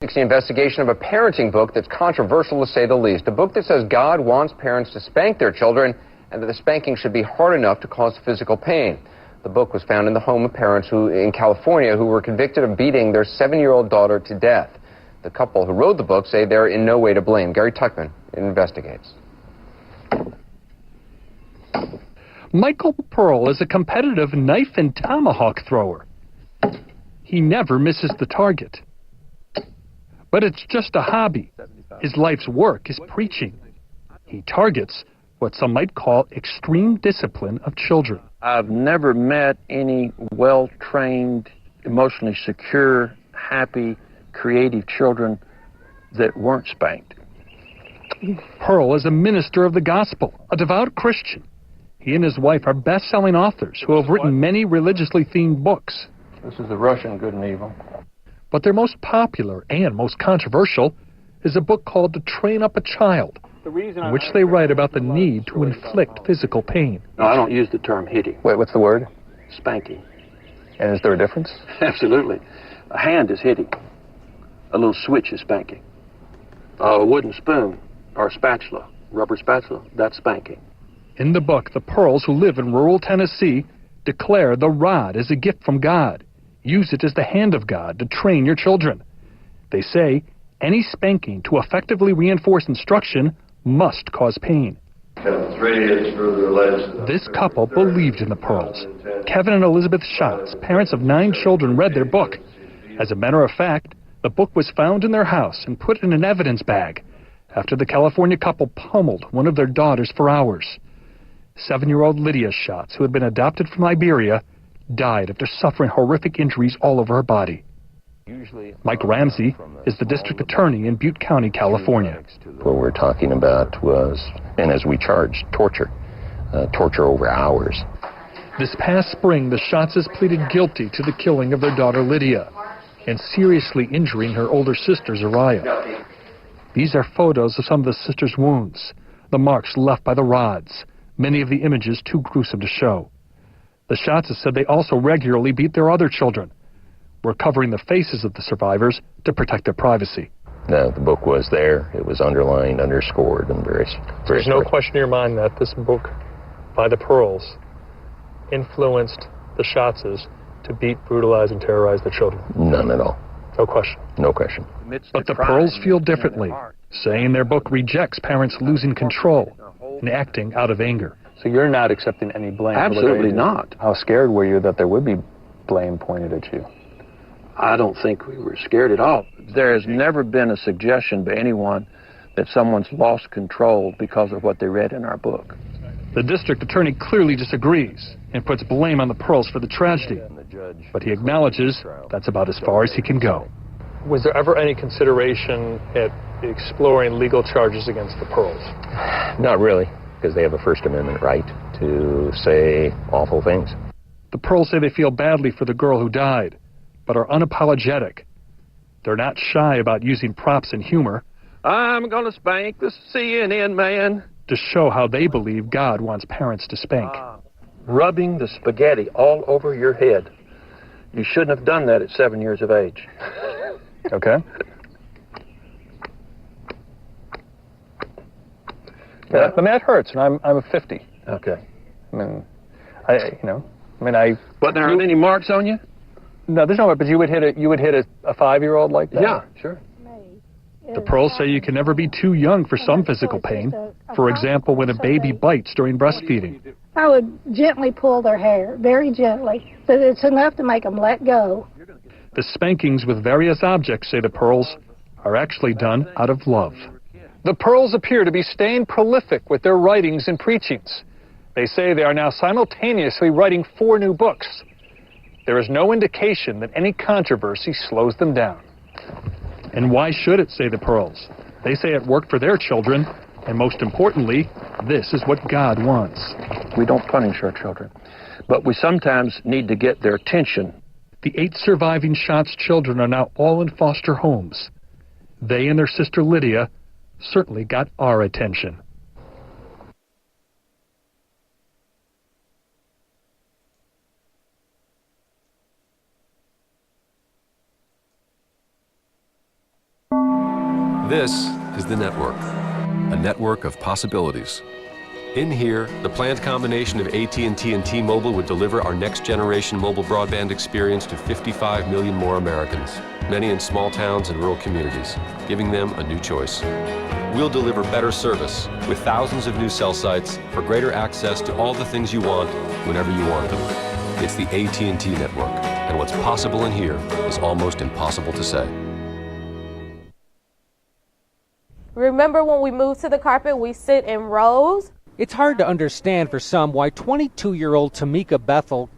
It's the investigation of a parenting book that's controversial to say the least. A book that says God wants parents to spank their children and that the spanking should be hard enough to cause physical pain. The book was found in the home of parents in California who were convicted of beating their 7-year-old daughter to death. The couple who wrote the book say they're in no way to blame. Gary Tuckman investigates. Michael Pearl is a competitive knife and tomahawk thrower. He never misses the target. But it's just a hobby. His life's work is preaching. He targets what some might call extreme discipline of children. I've never met any well-trained, emotionally secure, happy, creative children that weren't spanked. Pearl is a minister of the gospel, a devout Christian. He and his wife are best-selling authors who have written many religiously themed books. This is the Russian Good and Evil. But their most popular and most controversial is a book called To Train Up a Child, in which they write about the need to inflict physical pain. No, I don't use the term hitting. Wait, what's the word? Spanking. And is there a difference? Absolutely. A hand is hitting. A little switch is spanking. A wooden spoon or a spatula, rubber spatula, that's spanking. In the book, the Pearls, who live in rural Tennessee, declare the rod is a gift from God. Use it as the hand of God to train your children. They say any spanking to effectively reinforce instruction must cause pain. This couple believed in the Pearls. Kevin and Elizabeth Schatz, parents of 9 children, read their book. As a matter of fact, the book was found in their house and put in an evidence bag after the California couple pummeled one of their daughters for hours. 7-year-old Lydia Schatz, who had been adopted from Liberia, died after suffering horrific injuries all over her body. Mike Ramsey is the district attorney in Butte County, California. What we're talking about was, and as we charged, torture over hours. This past spring, the Schatzes pleaded guilty to the killing of their daughter Lydia and seriously injuring her older sister Zariah. These are photos of some of the sisters' wounds, the marks left by the rods, many of the images too gruesome to show. The Schatzes said they also regularly beat their other children. We're covering the faces of the survivors to protect their privacy. No, the book was there. It was underlined, underscored, and very There's no question in your mind that this book by the Pearls influenced the Schatzes to beat, brutalize, and terrorize their children? None at all. No question. No question. But the Pearls feel differently, saying their book rejects parents losing control and acting out of anger. So you're not accepting any blame? Absolutely not. How scared were you that there would be blame pointed at you? I don't think we were scared at all. There has never been a suggestion by anyone that someone's lost control because of what they read in our book. The district attorney clearly disagrees and puts blame on the Pearls for the tragedy. But he acknowledges that's about as far as he can go. Was there ever any consideration at exploring legal charges against the Pearls? Not really, because they have a First Amendment right to say awful things. The Pearls say they feel badly for the girl who died, but are unapologetic. They're not shy about using props and humor. I'm going to spank the CNN man. To show how they believe God wants parents to spank. Rubbing the spaghetti all over your head. You shouldn't have done that at 7 years of age. Okay. Yeah, but that hurts, and I'm 50. Okay. I mean, I. But there aren't any marks on you? No, there's no. But you would hit a 5-year-old like that? Yeah, sure. The Pearls say you can never be too young for some physical pain. For example, when a baby bites during breastfeeding. I would gently pull their hair, very gently, but it's enough to make them let go. The spankings with various objects, say the Pearls, are actually done out of love. The Pearls appear to be staying prolific with their writings and preachings. They say they are now simultaneously writing 4 new books. There is no indication that any controversy slows them down. And why should it, say the Pearls? They say it worked for their children, and most importantly, this is what God wants. We don't punish our children, but we sometimes need to get their attention. The 8 surviving Schatz children are now all in foster homes. They and their sister Lydia certainly got our attention. This is the network, a network of possibilities. In here, the planned combination of AT&T and T-Mobile would deliver our next-generation mobile broadband experience to 55 million more Americans, many in small towns and rural communities, giving them a new choice. We'll deliver better service with thousands of new cell sites for greater access to all the things you want whenever you want them. It's the AT&T network, and what's possible in here is almost impossible to say. Remember when we move to the carpet, we sit in rows? It's hard to understand for some why 22-year-old Tamika Bethel